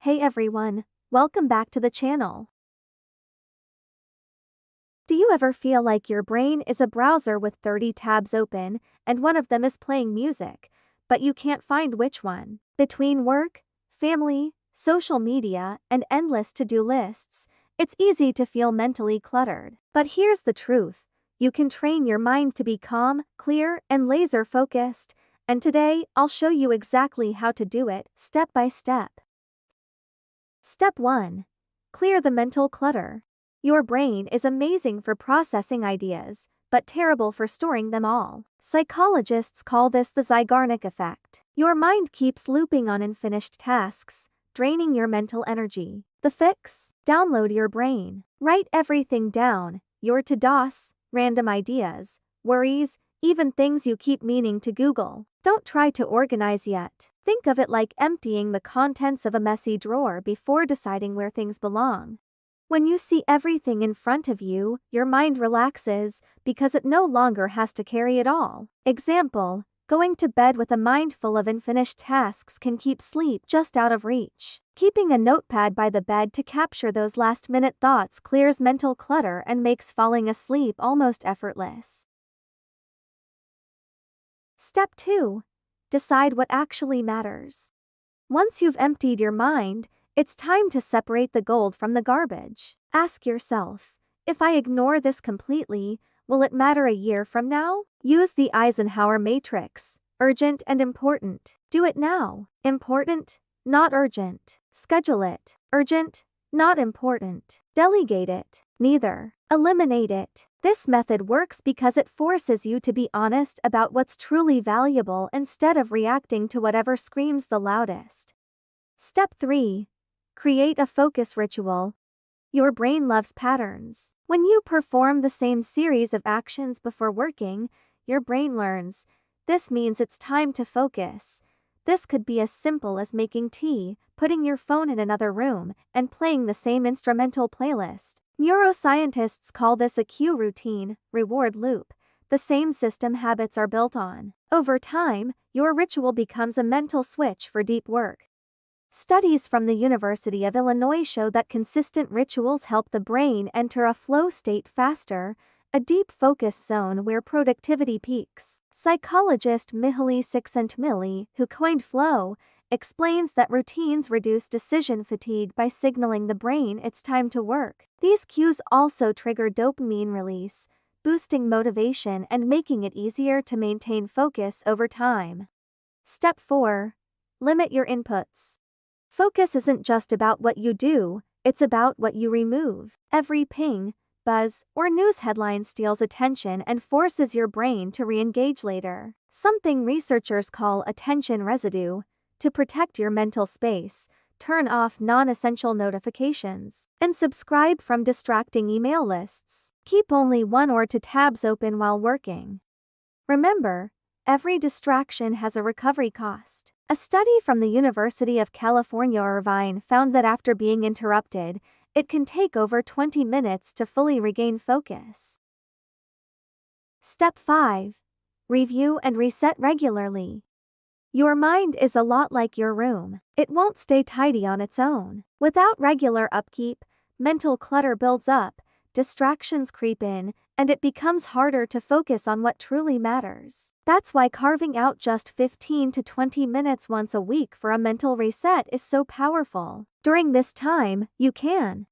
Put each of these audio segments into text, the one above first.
Hey everyone, welcome back to the channel. Do you ever feel like your brain is a browser with 30 tabs open and one of them is playing music, but you can't find which one? Between work, family, social media, and endless to-do lists, it's easy to feel mentally cluttered. But here's the truth. You can train your mind to be calm, clear, and laser-focused, and today I'll show you exactly how to do it, step by step. Step 1. Clear the mental clutter. Your brain is amazing for processing ideas, but terrible for storing them all. Psychologists call this the Zeigarnik effect. Your mind keeps looping on unfinished tasks, draining your mental energy. The fix? Download your brain. Write everything down, your to-dos, random ideas, worries, even things you keep meaning to Google. Don't try to organize yet. Think of it like emptying the contents of a messy drawer before deciding where things belong. When you see everything in front of you, your mind relaxes because it no longer has to carry it all. Example, going to bed with a mind full of unfinished tasks can keep sleep just out of reach. Keeping a notepad by the bed to capture those last-minute thoughts clears mental clutter and makes falling asleep almost effortless. Step 2. Decide what actually matters. Once you've emptied your mind, it's time to separate the gold from the garbage. Ask yourself, if I ignore this completely, will it matter a year from now? Use the Eisenhower matrix, urgent and important. Do it now. Important, not urgent. Schedule it. Urgent, not important. Delegate it. Neither. Eliminate it. This method works because it forces you to be honest about what's truly valuable instead of reacting to whatever screams the loudest. Step 3. Create a focus ritual. Your brain loves patterns. When you perform the same series of actions before working, your brain learns, this means it's time to focus. This could be as simple as making tea, putting your phone in another room, and playing the same instrumental playlist. Neuroscientists call this a cue routine, reward loop, the same system habits are built on. Over time, your ritual becomes a mental switch for deep work. Studies from the University of Illinois show that consistent rituals help the brain enter a flow state faster, a deep focus zone where productivity peaks. Psychologist Mihaly Csikszentmihalyi, who coined flow, explains that routines reduce decision fatigue by signaling the brain it's time to work. These cues also trigger dopamine release, boosting motivation and making it easier to maintain focus over time. Step 4. Limit your inputs. Focus isn't just about what you do, it's about what you remove. Every ping, buzz, or news headline steals attention and forces your brain to re-engage later. Something researchers call attention residue. To protect your mental space, turn off non-essential notifications and subscribe from distracting email lists. Keep only 1 or 2 tabs open while working. Remember, every distraction has a recovery cost. A study from the University of California, Irvine found that after being interrupted, it can take over 20 minutes to fully regain focus. Step 5. Review and reset regularly. Your mind is a lot like your room. It won't stay tidy on its own. Without regular upkeep, mental clutter builds up, distractions creep in, and it becomes harder to focus on what truly matters. That's why carving out just 15 to 20 minutes once a week for a mental reset is so powerful. During this time, you can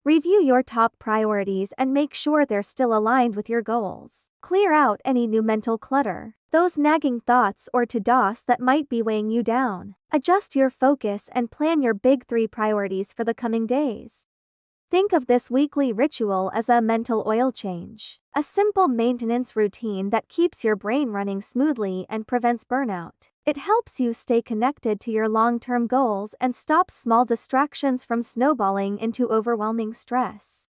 review your top priorities and make sure they're still aligned with your goals. Clear out any new mental clutter, those nagging thoughts or to-dos that might be weighing you down. Adjust your focus and plan your big 3 priorities for the coming days. Think of this weekly ritual as a mental oil change, a simple maintenance routine that keeps your brain running smoothly and prevents burnout. It helps you stay connected to your long-term goals and stops small distractions from snowballing into overwhelming stress.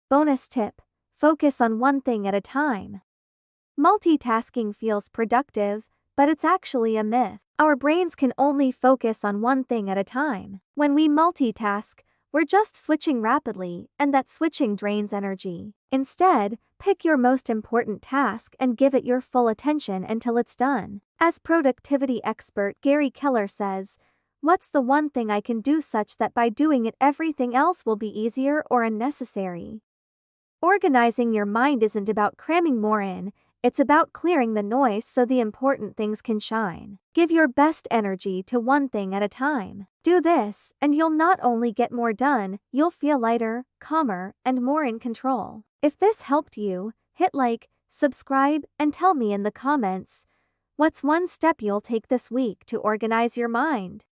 Bonus tip: focus on one thing at a time. Multitasking feels productive, but it's actually a myth. Our brains can only focus on one thing at a time. When we multitask, we're just switching rapidly, and that switching drains energy. Instead, pick your most important task and give it your full attention until it's done. As productivity expert Gary Keller says, What's the one thing I can do such that by doing it everything else will be easier or unnecessary? Organizing your mind isn't about cramming more in, it's about clearing the noise so the important things can shine. Give your best energy to one thing at a time. Do this, and you'll not only get more done, you'll feel lighter, calmer, and more in control. If this helped you, hit like, subscribe, and tell me in the comments, what's one step you'll take this week to organize your mind?